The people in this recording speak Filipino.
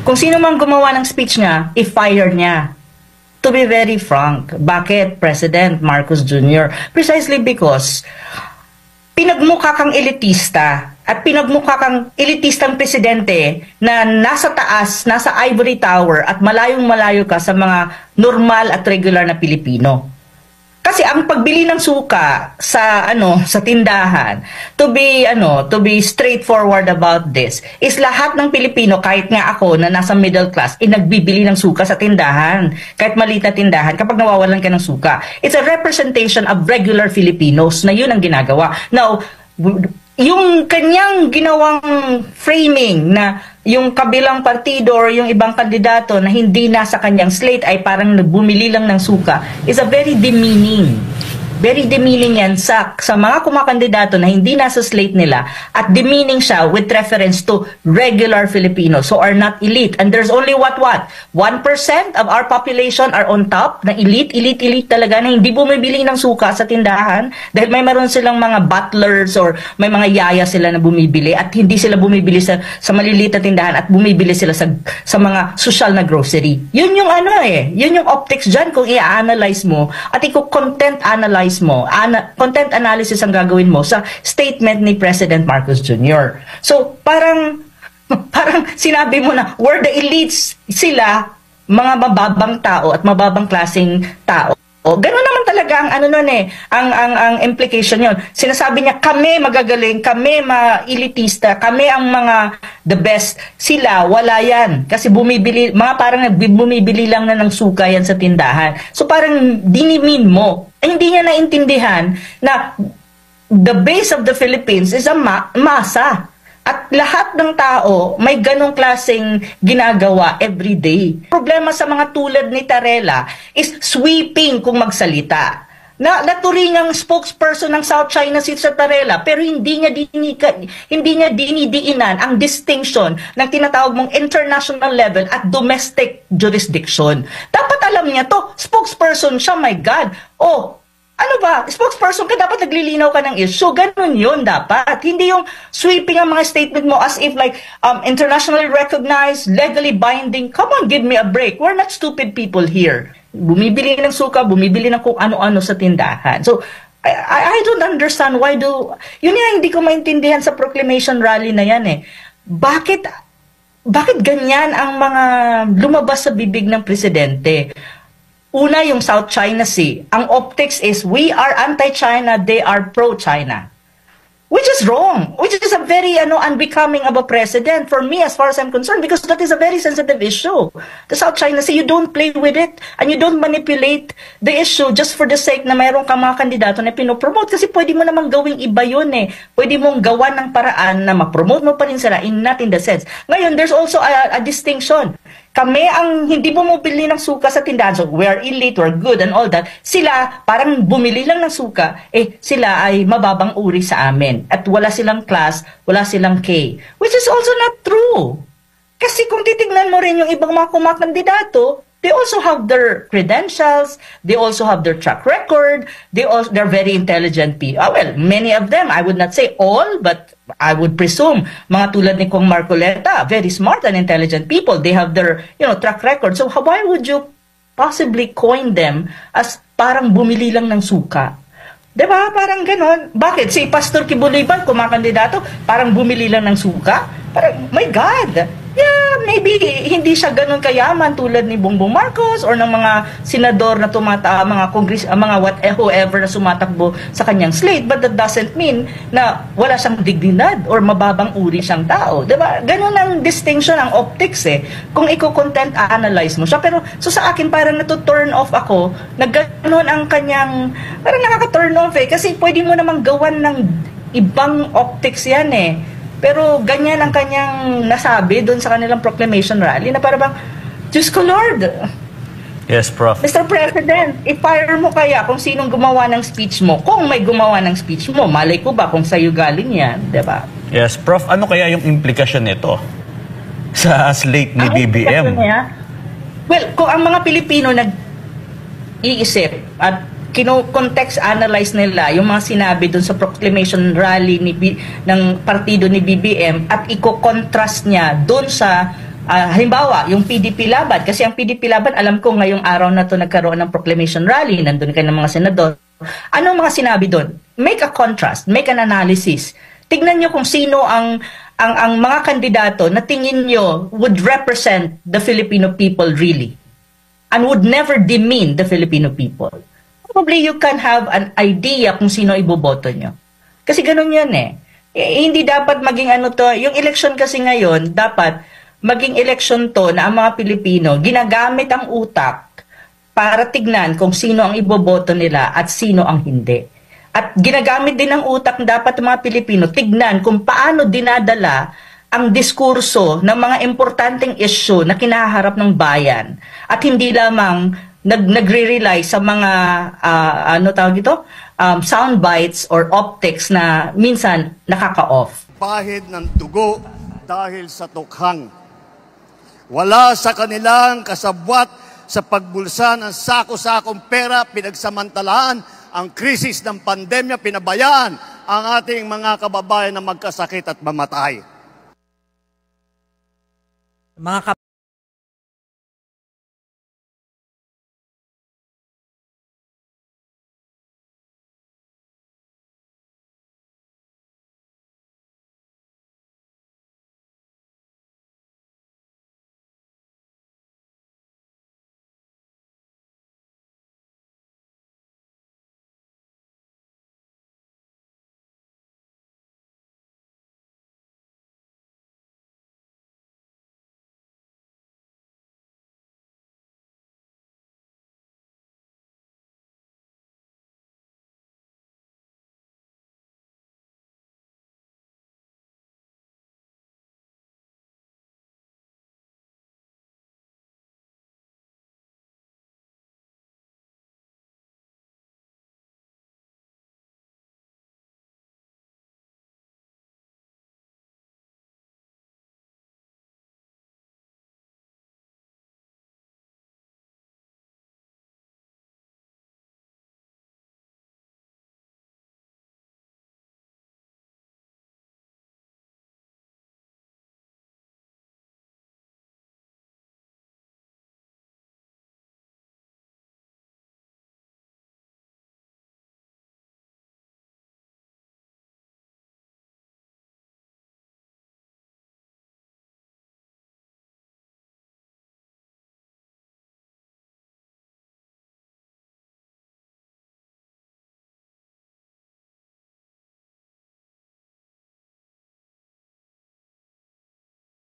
Kung sino mang gumawa ng speech niya, i-fire niya. To be very frank, bakit President Marcos Jr.? Precisely because pinagmukha kang elitista at pinagmukha kang elitistang presidente na nasa taas, nasa ivory tower at malayong-malayo ka sa mga normal at regular na Pilipino. Kasi ang pagbili ng suka sa sa tindahan, to be straightforward about this, is lahat ng Pilipino, kahit nga ako na nasa middle class, nagbibili ng suka sa tindahan, kahit maliit na tindahan, kapag nawawalan ka ng suka. It's a representation of regular Filipinos na yun ang ginagawa. Now, yung kanyang ginawang framing na yung kabilang partido or yung ibang kandidato na hindi nasa kanyang slate ay parang bumili lang ng suka is a very demeaning. Very demeaning yan sa mga kumakandidato na hindi nasa slate nila, at demeaning siya with reference to regular Filipinos who are not elite. And there's only 1% of our population are on top, na elite talaga, na hindi bumibili ng suka sa tindahan dahil may meron silang mga butlers or may mga yaya sila na bumibili, at hindi sila bumibili sa maliliit na tindahan at bumibili sila sa mga social na grocery. Yun yung yun yung optics dyan kung i-analyze mo at i-content analyze mo, content analysis ang gagawin mo sa statement ni President Marcos Jr. So, parang sinabi mo na, were the elites sila, mga mababang tao at mababang klaseng tao. O, gano'n naman talaga ang implication yon. Sinasabi niya, kami magagaling, kami ma-elitista, kami ang mga the best. Sila, wala yan. Kasi parang bumibili lang na ng suka yan sa tindahan. So parang dinimin mo. Hindi niya naintindihan na the base of the Philippines is a masa. At lahat ng tao may ganong klaseng ginagawa every day. Problema sa mga tulad ni Tarela is sweeping kung magsalita. Naturingang spokesperson ng South China Sea sa Tarela, pero hindi niya dinidiinan ang distinction ng tinatawag mong international level at domestic jurisdiction. Dapat alam niya to, spokesperson siya, my God. Spokesperson ka, dapat naglilinaw ka ng issue. Ganun yun dapat. Hindi yung sweeping ang mga statement mo as if like internationally recognized, legally binding. Come on, give me a break. We're not stupid people here. Bumibili ng suka, bumibili ng kung ano-ano sa tindahan. So, I don't understand why yun yung hindi ko maintindihan sa proclamation rally na yan Bakit ganyan ang mga lumabas sa bibig ng presidente? Una, yung South China Sea. Ang optics is, we are anti-China, they are pro-China. Which is wrong. Which is a very unbecoming of a president for me as far as I'm concerned, because that is a very sensitive issue. The South China Sea, you don't play with it and you don't manipulate the issue just for the sake na mayroong ka mga kandidato na pinopromote, kasi pwede mo namang gawing iba yun Pwede mong gawan ng paraan na ma-promote mo pa rin sila not in the sense. Ngayon, there's also a distinction. Kami ang hindi bumibili ng suka sa tindahan. So, we're elite, we're good and all that. Sila, parang bumili lang ng suka, sila ay mababang uri sa amin. At wala silang class, wala silang K. Which is also not true. Kasi kung titignan mo rin yung ibang mga kumakandidato, they also have their credentials, they also have their track record, they're very intelligent people. Well, many of them, I would not say all, but I would presume, mga tulad ni Kong Marcoleta, very smart and intelligent people. They have their, track record. So why would you possibly coin them as parang bumili lang ng suka? Diba? Parang ganon. Bakit? Si Pastor Kibuliban, kumakandidato, parang bumili lang ng suka? Parang, my God! Yeah, maybe hindi siya ganun kayaman tulad ni Bongbong Marcos or ng mga senador na whoever na sumatakbo sa kanyang slate, but that doesn't mean na wala siyang dignidad or mababang uri siyang tao. Diba? Ganun ang distinction, ang optics kung i-content analyze mo siya. Pero so sa akin parang turn off ako na ganun ang kanyang, parang nakaka-turn off kasi pwede mo namang gawan ng ibang optics yan Pero ganyan ang kanyang nasabi doon sa kanilang proclamation rally na parang, Diyos ko Lord. Yes, Prof. Mr. President, i-fire mo kaya kung sinong gumawa ng speech mo. Kung may gumawa ng speech mo, malay ko ba kung sa'yo galing yan, diba? Yes, Prof. Ano kaya yung implikasyon nito sa slate ni BBM? Well, kung ang mga Pilipino nag-iisip at context analyze nila yung mga sinabi dun sa proclamation rally ng partido ni BBM at i-contrast niya dun sa Halimbawa, yung PDP Laban, kasi ang PDP Laban, alam ko ngayong araw na to nagkaroon ng proclamation rally, nandun kayo ng mga senador. Anong mga sinabi doon? Make a contrast, make an analysis. Tignan nyo kung sino ang mga kandidato na tingin nyo would represent the Filipino people really and would never demean the Filipino people. Probably you can have an idea kung sino iboboto nyo. Kasi ganun yun eh. Hindi dapat maging ano to, yung election kasi ngayon, dapat maging election to na ang mga Pilipino ginagamit ang utak para tignan kung sino ang iboboto nila at sino ang hindi. At ginagamit din ang utak dapat ng mga Pilipino tignan kung paano dinadala ang diskurso ng mga importanteng issue na kinaharap ng bayan at hindi lamang nagre-rely sa mga sound bites or optics na minsan nakaka-off. Bahid ng dugo dahil sa tukhang. Wala sa kanilang kasabwat sa pagbulsa ng sako-sakong pera, pinagsamantalahan ang krisis ng pandemya, pinabayaan ang ating mga kababayan na magkasakit at mamatay.